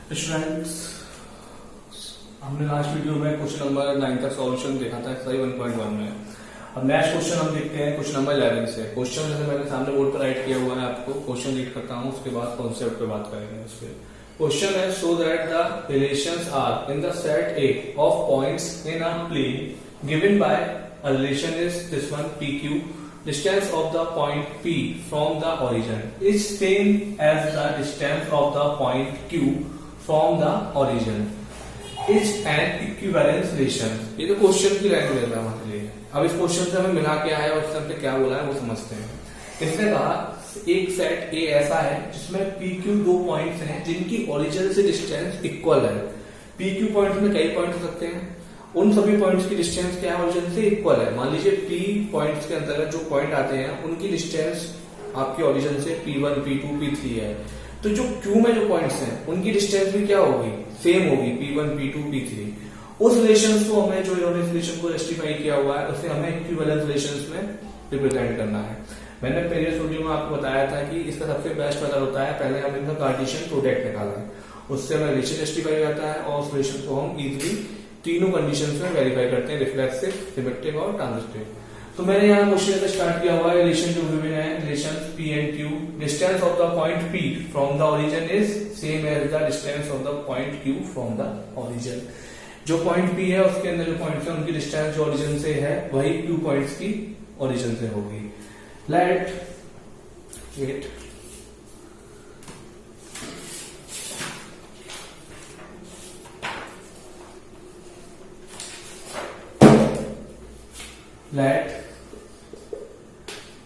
Students, हमने last video में question number 9 का सॉल्यूशन देखा था एक्सरसाइज 1.1 में। अब नेक्स्ट क्वेश्चन हम देखते हैं क्वेश्चन नंबर 11 से। क्वेश्चन जैसे मैंने सामने बोर्ड पर राइट किया हुआ है, आपको क्वेश्चन रीड करता हूँ, उसके बाद कॉन्सेप्ट पे बात करेंगे। उस पर क्वेश्चन है, so that the relations are in the set A of points in a plane given by a relation is this one PQ. Distance of the point P from the origin is same as the distance of the point Q from the origin. Is an equivalence relation. ये तो question की language है हमारे लिए। अब इस question से हमें मिला क्या है और इससे हमने क्या बोला है वो समझते हैं। इसने कहा एक सेट ए ऐसा है जिसमें PQ दो पॉइंट्स हैं जिनकी ओरिजिन से डिस्टेंस इक्वल है। PQ पॉइंट में कई पॉइंट हो सकते हैं, उन सभी पॉइंट्स की डिस्टेंस क्या है, ओरिजिन से इक्वल है। मान लीजिए P पॉइंट्स के अंतर्गत जो पॉइंट आते हैं उनकी डिस्टेंस आपकी ओरिजिन से P1, P2, P3 है। तो जो Q में जो पॉइंट्स हैं उनकी डिस्टेंस भी क्या होगी, सेम होगी, P1, P2, P3। उस रिलेशन को हमें, जो इन्होंने इस रिलेशन को जस्टिफाई किया हुआ है, उसे हमें इक्विवेलेंस रिलेशंस में रिप्रेजेंट करना है। मैंने प्रीवियस वीडियो में आपको बताया था कि इसका सबसे बेस्ट मेथड होता है पहले हम इनका कार्टेशियन प्रोडक्ट निकालें, उससे हमें रिलेशन जस्टिफाई हो जाता है और उस रिलेशन को हम इजीली तीनों कंडीशंस में वेरीफाई करते हैं, रिफ्लेक्सिव, सिमेट्रिक और ट्रांजिस्टिव। तो मैंने यहाँ क्वेश्चन स्टार्ट किया हुआ है, रिलेशन जो गिवन है, relation P and Q, distance of the point P from the origin is same as the distance of the point Q from the origin. जो पॉइंट P है उसके अंदर जो पॉइंट्स है उनकी डिस्टेंस जो ओरिजिन से है वही Q पॉइंट्स की ओरिजिन से होगी। Let wait let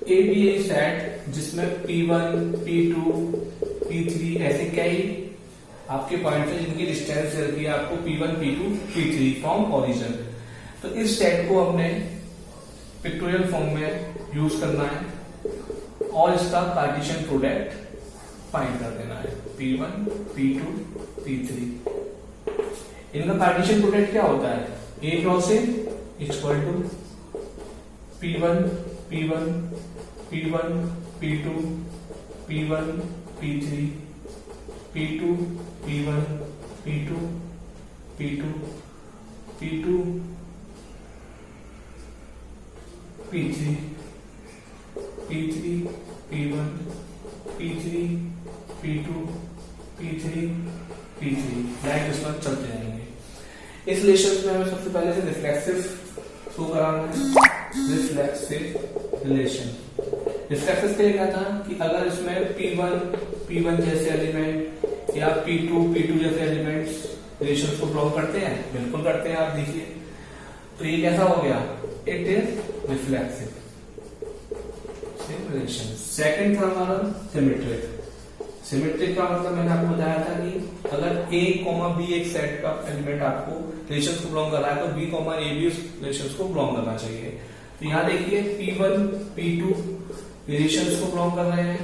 A be a set जिसमें P1, P2, P3 ऐसे कई आपके पॉइंट है जिनकी डिस्टेंस रहती है आपको P1, P2, P3 from origin. तो इस सेट को हमने पिक्टोरियल फॉर्म में यूज करना है और इसका कार्टेशियन प्रोडक्ट फाइंड कर देना है, P1, P2, P3। इनका कार्टेशियन प्रोडक्ट क्या होता है, A cross A equal to P1, P1, P1, P2, P1, P3, P2, P1, P2, P2, P2, P3, P3, P1, P3, P2, P3, P3 like इस पर चलते रहेंगे। इस रिलेशन में हमें सबसे पहले से रिफ्लेक्सिव शो कराना है, रिफ्लेक्सिव रिलेशन। रिफ्लेक्सिव के लिए क्या था कि अगर इसमें P1 जैसे एलिमेंट या P2 जैसे एलिमेंट्स रिलेशन को ब्लॉक करते हैं, बिल्कुल करते हैं, आप देखिए। तो ये कैसा हो गया, it is reflexive relation. Second था हमारा सिमेट्रिक। सिमेट्रिक का मतलब मैंने आपको बताया था कि अगर A, B एक सेट का एलिमेंट आपको रिलेशंस को बिलोंग कर रहा है तो B, A भी उस रिलेशंस को बिलोंग करना चाहिए। तो यहाँ देखिए P1, P2 रिलेशंस को बिलोंग कर रहे हैं,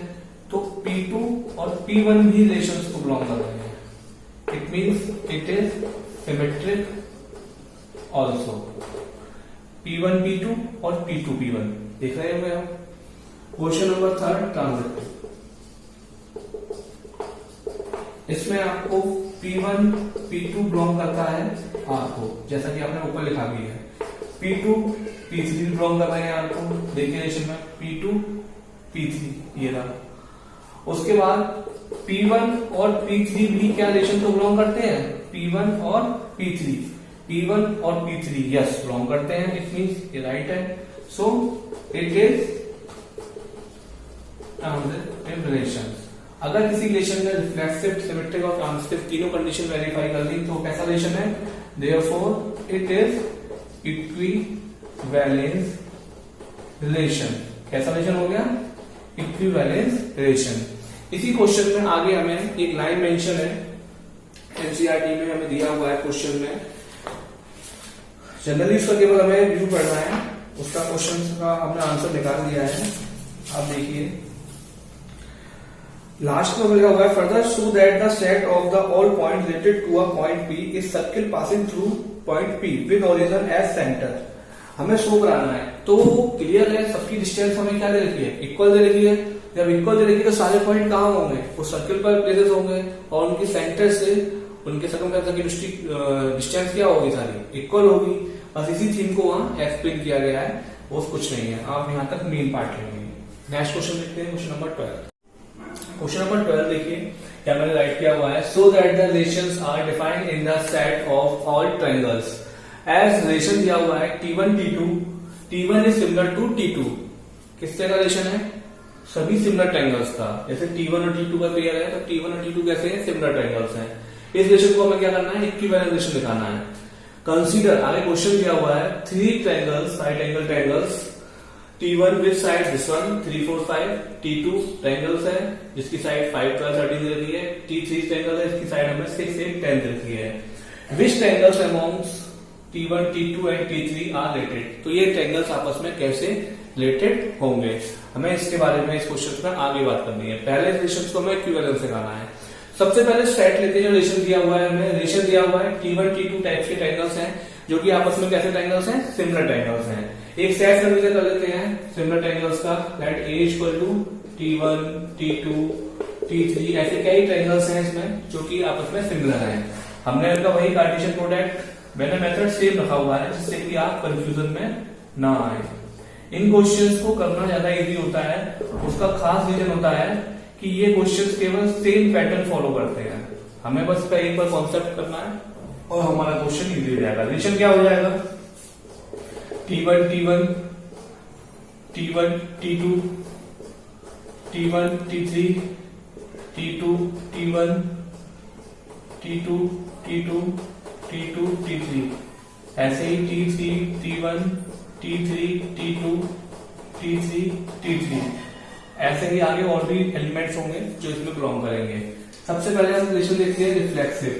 तो P2 और P1 भी रिलेशंस को बिलोंग कर रहे हैं। It means it is symmetric also. P1 P2 और P2 P1 देख रहे होंगे आप। Question number 3 transitive. इसमें आपको P1 P2 बिलोंग करता है आपको, जैसा कि आपने ऊपर लिखा भी है। P2 P3 बिलोंग कर रहे हैं आपको, देखिए रिलेशन में P2 P3 ये रहा। उसके बाद P1 और P3 भी क्या रिलेशन को बिलोंग करते हैं, P1 और P3 यस बिलोंग करते हैं। इट मींस ये राइट है। सो इट इज ट्रांजिटिव रिलेशन। अगर किसी रिलेशन में रिफ्लेक्सिव, सिमेट्रिक और ट्रांजिटिव तीनों कंडीशन वेरीफाई कर ली तो कैसा रिलेशन है, therefore it is equivalence relation. कैसा रिलेशन हो गया, इक्विवेलेंस रिलेशन। इसी क्वेश्चन में आगे हमें एक लाइन मेंशन है, एनसीईआरटी में हमें दिया हुआ है क्वेश्चन में। जनरली इसका केवल हमें व्यू पढ़ना है, उसका क्वेश्चन का हमने आंसर निकाल दिया है। आप देखिए लास्ट में लिखा हुआ है, further so that the set of the all point related to a point P is circle passing through point P with origin as centre. हमें शो कराना है तो क्लियर है, सबकी डिस्टेंस हमें क्या दे रखी है, इक्वल दे रखी है। जब इक्वल दे रखी तो सारे पॉइंट कहाँ होंगे, वो सर्किल पर प्लेसेस होंगे और उनकी सेंटर से उनके सर्कमफ्रेंस की डिस्टेंस क्या होगी, सारी इक्वल होगी। बस इसी थीम को वहां एक्सप्लेन किया गया है, वो कुछ नहीं है। आप यहाँ तक मेन पार्ट लेंगे। नेक्स्ट क्वेश्चन देखते हैं, क्वेश्चन नंबर 12। क्वेश्चन नंबर 12 देखिए क्या मैंने राइट किया हुआ है। So that the relations are defined in the set of all triangles as relation दिया हुआ है T1 T2, T1 is similar to T2। किससे का रिलेशन है, सभी सिमिलर ट्रायंगल्स का। जैसे T1 और T2 का पेयर है तो T1 और T2 कैसे हैं, सिमिलर ट्रायंगल्स हैं। इस रिलेशन को हमें क्या करना है, इक्विवेलेंट रिलेशन दिखाना है। कंसीडर, आगे क्वेश्चन दिया हुआ है 3 triangles, right angle triangles, T1 with side this one 3 4 5, T2 triangles है जिसकी साइड 5 12 13 दे रखी है, T3 ट्रायंगल है इसकी साइड हमें 6 8 10 दे रखी है। Which triangles amongst T1 T2 and T3 are related. तो ये ट्रायंगल्स आपस में कैसे रिलेटेड होंगे, हमें इसके बारे में इस क्वेश्चन में आगे बात करनी है। पहले रिलेशन को हमें इक्विवेलेंस दिखाना है। सबसे पहले सेट लेते हैं, जो रिलेशन दिया हुआ है हमें, रिलेशन दिया हुआ है T1 T2 टाइप के ट्रायंगल्स हैं जो कि आपस में कैसे ट्रायंगल्स हैं, सिमिलर ट्रायंगल्स हैं। एक सेट कन्वर्जन कर लेते हैं सिमिलर ट्रायंगल्स का, that A equal to T1 T2 T3, ऐसे कई ट्रायंगल्स हैं इसमें जो कि आपस में सिमिलर हैं। हमने उनका वही कार्टेशियन प्रोडक्ट मैंने मेथड सेम रखा हुआ है जिससे कि आप कंफ्यूजन में ना आए। इन क्वेश्चंस को करना ज्यादा इजी होता है, उसका खास रीजन होता है कि ये क्वेश्चंस केवल सेम पैटर्न फॉलो करते हैं। हमें बस इसका एक बार कॉन्सेप्ट करना है और हमारा क्वेश्चन इजी हो जाएगा। रिलेशन क्या हो जाएगा, T1 T1 T1 T2 T1 T3 T2 T1 T2 T2 T2 T3, ऐसे ही T3 T1 T3 T2 T3 T3, ऐसे ही आगे और भी एलिमेंट्स होंगे जो इसमें बिलोंग करेंगे। सबसे पहले हम रिलेशन देखते हैं रिफ्लेक्सिव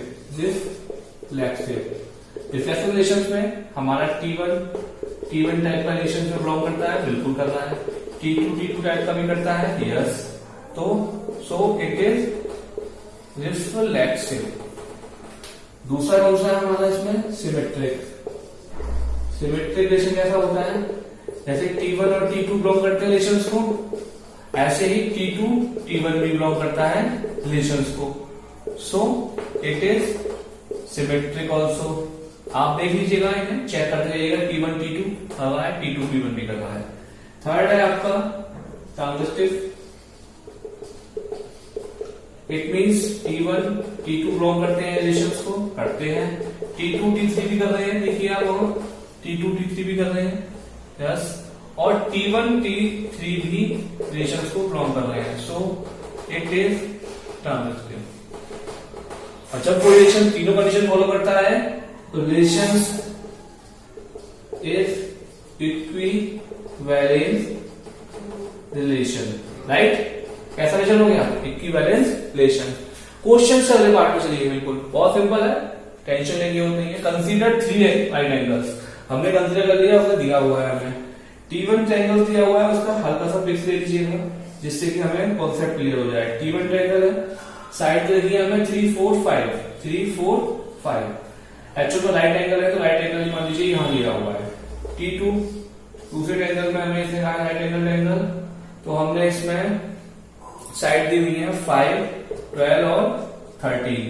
रिलेशन में हमारा T1 टाइप का रिलेशन में बिलोंग करता है, बिल्कुल कर रहा है। T2 टाइप का भी करता है, यस। तो सो इट इज रिफ्लेक्सिव। दूसरा कौन सा है हमारा इसमें, सिमेट्रिक रिलेशन कैसा होता है, जैसे T1 और T2 बिलोंग करते हैं रिलेशंस को, ऐसे ही T2 T1 भी बिलोंग करता है रिलेशंस को। सो इट इज सिमेट्रिक ऑल्सो। आप देख लीजिएगा, इन्हें चेक करते रहिएगा, T1 T2 कर रहा है, T2 T1 भी कर रहा है। थर्ड है आपका transitive. It means T1 T2 belong करते हैं रिलेशंस को, करते हैं। T2 T3 भी कर रहे हैं, देखिए आप वहां T2 T3 भी कर रहे हैं, यस। और T1 T3 भी रिलेशंस को बिलोंग कर रहे हैं। सो इट इज ट्रांजिस्टिव। और जब कोई रिलेशन तीनों कंडीशन फॉलो करता है तो relations is equivalence relation, right. कैसा रिलेशन हो गया, इक्विवेलेंस रिलेशन। क्वेश्चन से अगले पार्ट में चलिए, बिल्कुल बहुत सिंपल है, टेंशन लेने की जरूरत नहीं है। कंसीडर 3 राइट एंगल्स, हमने कंसीडर कर लिया, उसका दिया हुआ है हमें T1 ट्रायंगल दिया हुआ है, उसका हल्का सा पिक्स ले लीजिएगा जिससे कि हमें कॉन्सेप्ट क्लियर हो जाए। T1 ट्रायंगल है, साइड दे दी हमें 3 4 5, 3 4 5। एक्चुअल तो राइट एंगल है तो राइट एंगल मान लीजिए यहां दिया हुआ है। T2 दूसरे ट्रायंगल में हमें इसे राइट एंगल ट्रायंगल, तो हमने इसमें साइड दी हुई है 5 12 और 13।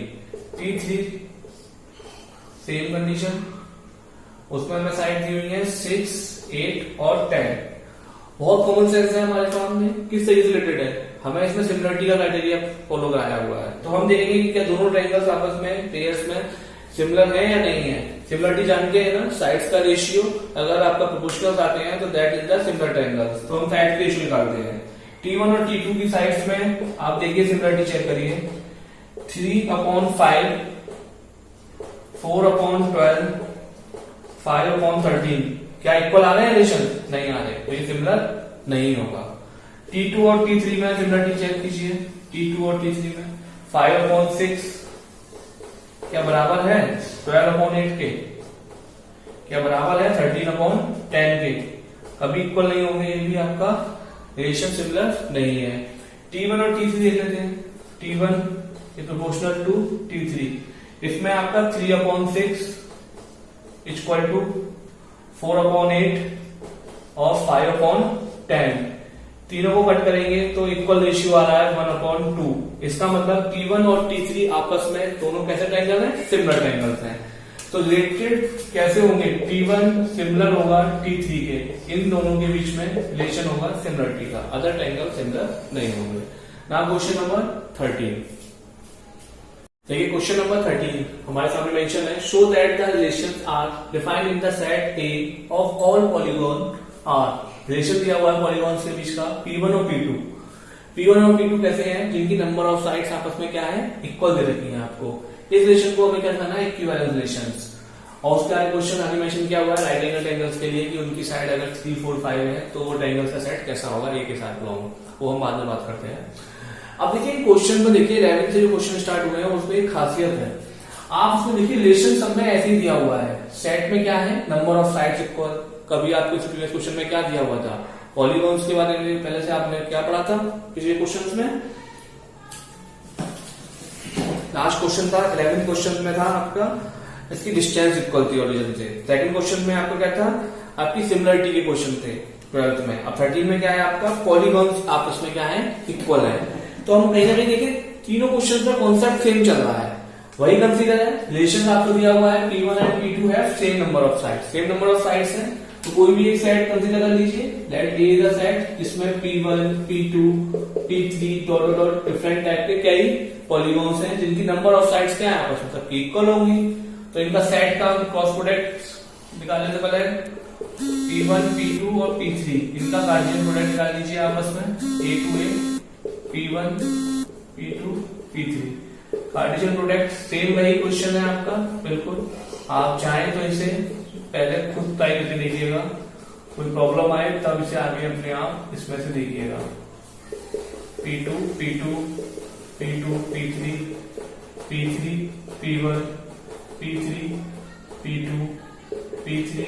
T3 सेम कंडीशन, उसमें हमें साइड दी हुई है 6 8 और 10। बहुत कॉमन सेंस है हमारे सामने, किस तरीके से रिलेटेड है, हमें इसमें सिमिलरिटी का क्राइटेरिया फॉलो कराया हुआ है। तो हम देखेंगे कि क्या दोनों ट्रायंगल्स आपस में पेयर्स में सिमिलर है या नहीं है। सिमिलरिटी जान के है ना, साइड्स का रेशियो अगर आपका प्रोपोर्शनल्स आते हैं तो that is the similar triangles. तो हम साइड का रेशियो निकालते हैं। T1 और T2 की साइड्स में आप देखिए सिमिलरिटी चेक करिए, 3/5 4/12 5/13, क्या इक्वल आ रहे हैं रिलेशन, नहीं आ रहे, तो ये सिमिलर नहीं होगा। T2 और T3 में सिमिलरिटी चेक कीजिए, T2 और T3 में 5/6 क्या बराबर है 12/8 के, क्या बराबर है 13/10 के, कभी इक्वल नहीं होंगे, ये भी आपका रिलेशन सिमिलर नहीं है। T1 और T3 देख लेते हैं। T1 is proportional to T3, इसमें आपका 3/6 इक्वल टू 4/8 और 5/10। तीनों को कट करेंगे तो इक्वल रेशियो आ रहा है 1/2। इसका मतलब T1 और T3 आपस में दोनों कैसे ट्रायंगल है, सिमिलर ट्रायंगल्स हैं। तो रिलेटेड कैसे होंगे, T1 सिमिलर होगा T3 के, इन दोनों के बीच में रिलेशन होगा सिमिलरिटी का, अदर ट्रायंगल सिमिलर नहीं होंगे। Now question number 13। देखिए क्वेश्चन नंबर 13 हमारे सामने मेंशन है, show that the relations are defined in the set A of all polygon are. Relation दिया हुआ है पॉलीगॉन्स के बीच का P1 और P2। P1 और P2 कैसे हैं, जिनकी नंबर ऑफ साइड्स आपस में क्या है, इक्वल दे रखी है आपको। इस रिलेशन को हमें क्या करना है, इक्विवेलेंस रिलेशंस। और उसके आगे क्वेश्चन आगे मेंशन किया हुआ है राइट एंगल ट्रायंगल्स के लिए कि उनकी साइड अगर 3, 4, 5 है तो वो ट्रायंगल्स का सेट कैसा होगा, ए के साथ लॉन्ग, वो हम बाद में बात करते हैं। अब देखिए क्वेश्चन में देखिए 11 से जो क्वेश्चन स्टार्ट हुए हैं उसमें एक खासियत है, आप उसमें देखिए रिलेशन सब में ऐसे ही दिया हुआ है। सेट में क्या है, नंबर ऑफ साइड्स इक्वल। कभी आपको प्रीवियस क्वेश्चन में क्या दिया हुआ था, पॉलीगॉन्स के बारे में पहले से आपने क्या पढ़ा था पिछले क्वेश्चन में, लास्ट क्वेश्चन था 11 क्वेश्चन में था आपका इसकी डिस्टेंस इक्वल थी ओरिजिन से। सेकंड क्वेश्चन में आपका क्या था, आपकी सिमिलरिटी के क्वेश्चन थे 12th में। अब 13 में क्या है आपका, पॉलीगॉन्स आपस में क्या है, इक्वल है। तो हम कहीं ना कहीं देखिए तीनों क्वेश्चन का कॉन्सेप्ट सेम चल रहा है, वही कंसीडर है। रिलेशन आपको दिया हुआ है P1 एंड P2 है same number of sides, same number of sides है। तो कोई भी एक सेट कंसीडर कर लीजिए, let A is the set जिसमें P1, P2, P3 dot dot different type के कई पॉलीगॉन्स हैं जिनकी नंबर ऑफ साइड्स क्या है आपस में सबकी इक्वल होंगी। तो इनका सेट का क्रॉस प्रोडक्ट निकालने से पहले P1, P2 और P3 इनका कार्टेशियन प्रोडक्ट निकाल लीजिए आपस में, A to A, P1, P2, P3। Cartesian product same वही क्वेश्चन है आपका, बिल्कुल। आप चाहें तो इसे पहले खुद ट्राई करके देखिएगा, कोई प्रॉब्लम आए तब इसे आगे अपने आप इसमें से देखिएगा। P2, P2, P2, P3, P3, P1, P3, P2, P3,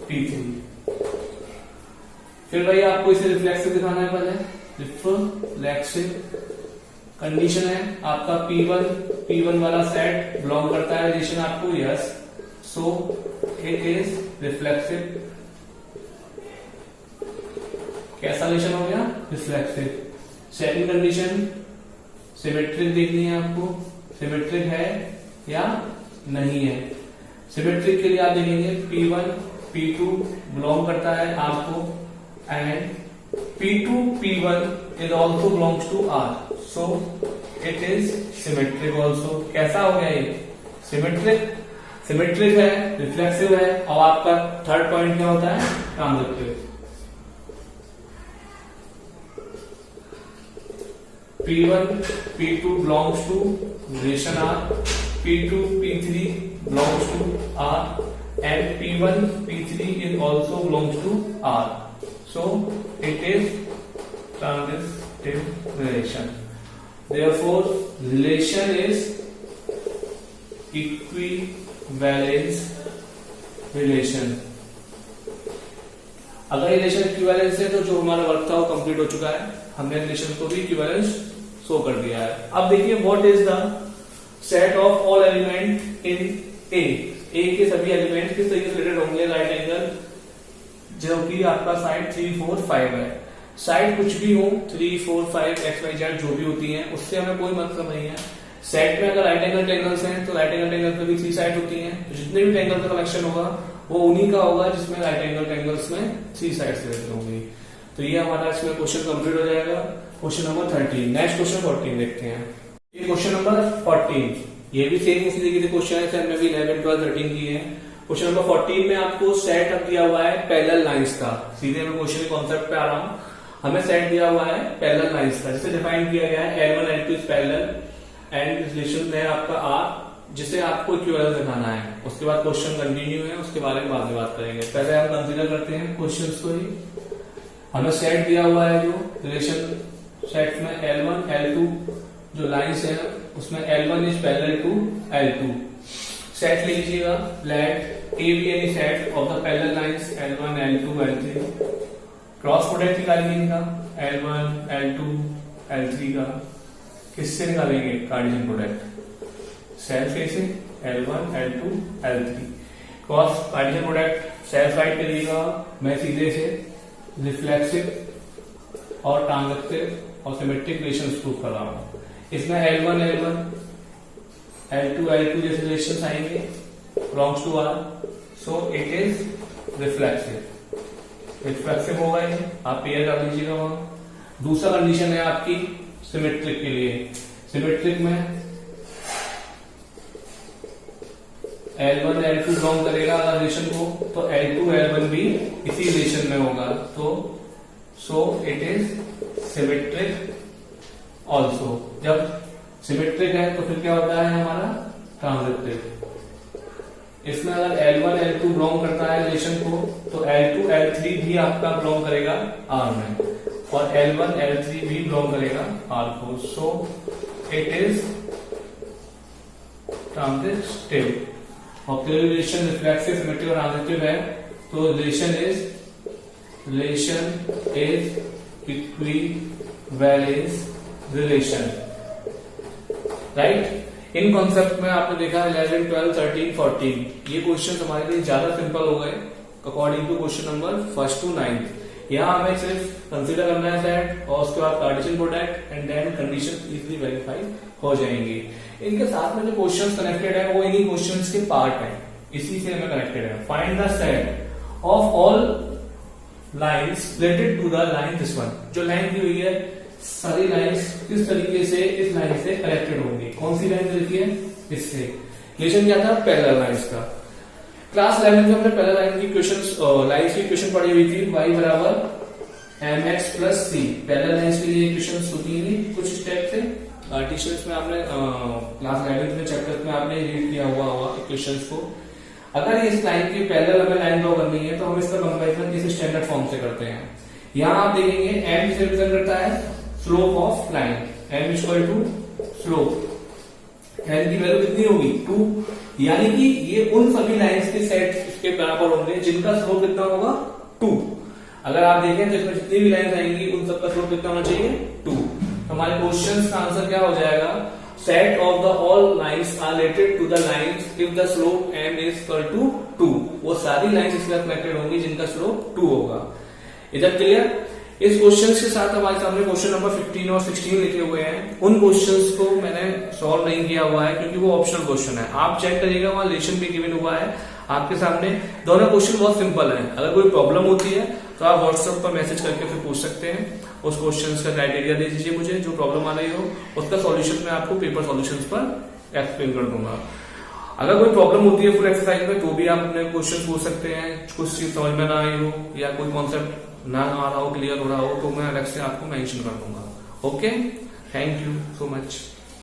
P3। फिर भाई आपको इसे रिफ्लेक्सिव दिखाना है, पहले रिफ्लेक्सिव कंडीशन है आपका P1 वाला सेट बिलोंग करता है रिलेशन आपको, yes, so it is reflexive. कैसा रिलेशन हो गया, रिफ्लेक्सिव। सेकंड कंडीशन सिमेट्रिक देखनी है आपको, सिमेट्रिक है या नहीं है। सिमेट्रिक के लिए आप देखेंगे P1, P2 बिलोंग करता है आपको and P2, P1 is also belongs to R, so it is symmetric also। कैसा हो गया ये, सिमेट्रिक, सिमेट्रिक है, रिफ्लेक्सिव है। और आपका थर्ड पॉइंट क्या होता है, transitive. P1, P2 belongs to relation R, P2, P3 belongs to R and P1, P3 is also belongs to R, so it is transitive relation. Therefore relation is equivalence relation। अगर relation equivalence है तो जो हमारा work था वो complete हो चुका है, हमने रिलेशन को भी इक्विवेलेंस शो कर दिया है। अब देखिए what is the set of all element in A. A के सभी एलिमेंट किस तरीके से रिलेटेड होंगे, राइट एंगल, जो कि आपका साइड 3, 4, 5 है। साइड कुछ भी हो 3, 4, 5 एक्स वाई जेड जो भी होती है उससे हमें कोई मतलब नहीं है। सेट में अगर राइट एंगल ट्रायंगल्स हैं तो राइट एंगल ट्रायंगल में भी 3 साइड होती हैं, तो जितने भी ट्रायंगल का कलेक्शन होगा वो उन्हीं का होगा जिसमें राइट एंगल ट्रायंगल्स में 3 साइड्स रहती होंगी। तो ये हमारा इसमें क्वेश्चन कंप्लीट हो जाएगा, क्वेश्चन नंबर 13। नेक्स्ट क्वेश्चन 14 देखते हैं। ये क्वेश्चन नंबर 14, ये भी सेम इसी तरीके से क्वेश्चन है, सर में भी 11, 12, 13 की है। क्वेश्चन नंबर 14 में आपको सेट अब दिया हुआ है पैरेलल लाइंस का। सीधे मैं क्वेश्चन के कॉन्सेप्ट पे आ रहा हूँ। हमें सेट दिया हुआ है पैरेलल लाइंस का, जिसे डिफाइन किया गया है L1 L2 is parallel and relation है आपका R, जिसे आपको इक्विवेलेंस दिखाना है। उसके बाद क्वेश्चन कंटिन्यू है, उसके बारे में बाद में बात करेंगे। पहले हम कंसीडर करते हैं क्वेश्चंस को ही। हमें सेट दिया हुआ है जो रिलेशन सेट में L1 L2 जो लाइंस है उसमें L1 is parallel to L2। Set ले लीजिएगा, let A be any set of the parallel lines L1 L2 L3। Cross product निकालेंगे इनका L1 L2 L3 का, किससे निकालेंगे, कार्टेशियन प्रोडक्ट सेल्फ ए से L1 L2 L3। Cross Cartesian product self right करिएगा, मैं सीधे से रिफ्लेक्सिव और ट्रांजैक्टिव और सिमेट्रिक रिलेशंस प्रूव कर रहा हूं। इसमें L1 L2 L2 जैसे रिलेशंस आएंगे belongs to R, so it is reflexive होगा ये, आप पेयर कर लीजिएगा वहां। दूसरा कंडीशन है आपकी सिमेट्रिक के लिए, सिमेट्रिक में L1 L2 बिलोंग करेगा अगर रिलेशन को, तो L2 L1 भी इसी रिलेशन में होगा, तो सो इट इज सिमेट्रिक ऑल्सो। जब सिमेट्रिक है तो फिर क्या होता है हमारा ट्रांजिटिव। इसमें अगर L1 L2 बिलोंग करता है रिलेशन को, तो L2 L3 भी आपका बिलोंग करेगा R में, और L1 L3 भी बिलोंग करेगा R को, सो इट इज ट्रांजिटिव। और रिलेशन रिफ्लेक्सिव, सिमेट्रिक और ट्रांजिटिव है, तो relation is equivalence relation, right. In concept में आपने देखा 11, 12, 13, 14 ये क्वेश्चन हमारे लिए ज्यादा सिंपल हो गए according to question number 1 to 9। यहाँ हमें सिर्फ कंसीडर करना है सेट और उसके बाद Cartesian product and then condition easily verify हो जाएंगी। इनके साथ में जो क्वेश्चंस कनेक्टेड है वो इन्हीं क्वेश्चंस के पार्ट है, इसी से हमें कनेक्टेड है। Find the set of all lines related to the line this one. जो लाइन दी हुई है सारी लाइंस किस तरीके से इस लाइन से कनेक्टेड होंगी। कौन सी लाइन देखी है, इससे। रिलेशन क्या था, पैरेलल लाइंस का। क्लास 11 में हमने पैरेलल लाइन की क्वेश्चन लाइंस की क्वेश्चन पढ़ी हुई थी, y बराबर mx प्लस सी। पैरेलल लाइंस के लिए क्वेश्चन होती थी कुछ स्टेप से। टी-शर्ट्स में आपने क्लास 11 में चैप्टर में आपने रीड किया हुआ क्वेश्चंस को। अगर इस लाइन की पैरेलल हमें लाइन ड्रॉ करनी है तो हम इसका कंपैरिजन इस स्टैंडर्ड फॉर्म से करते हैं। यहाँ आप देखेंगे m से रिप्रेजेंट करता है slope of line, m equal to slope, m की वैल्यू कितनी होगी 2, यानी कि ये उन सभी लाइंस के सेट इसके बराबर होंगे जिनका स्लोप कितना होगा 2। अगर आप देखें तो इसमें जितनी भी लाइंस आएंगी उन सबका स्लोप कितना होना चाहिए 2। हमारे क्वेश्चन का आंसर क्या हो जाएगा, set of the all lines are related to the lines if the slope m is equal to 2। वो सारी लाइंस इसके साथ कनेक्टेड होंगी जिनका स्लोप 2 होगा। इधर क्लियर। इस क्वेश्चंस के साथ हमारे सामने क्वेश्चन नंबर 15 और 16 लिखे हुए हैं। उन क्वेश्चंस को मैंने सॉल्व नहीं किया हुआ है क्योंकि वो ऑप्शनल क्वेश्चन है। आप चेक करिएगा वहां रिलेशन भी गिवन हुआ है आपके सामने। दोनों क्वेश्चन बहुत सिंपल है। अगर कोई प्रॉब्लम होती है तो आप व्हाट्सएप पर मैसेज करके फिर पूछ सकते हैं। उस क्वेश्चन का क्राइटेरिया दे दीजिए मुझे, जो प्रॉब्लम आ रही हो उसका सॉल्यूशन मैं आपको पेपर सॉल्यूशंस पर एक्सप्लेन कर दूंगा। अगर कोई प्रॉब्लम होती है फुल एक्सरसाइज में तो भी आप अपने क्वेश्चन पूछ सकते हैं। कुछ चीज समझ में ना आई हो या कोई कॉन्सेप्ट ना आ रहा हो, क्लियर हो रहा हो, तो मैं अलग से आपको मेंशन कर दूंगा। Okay, thank you so much.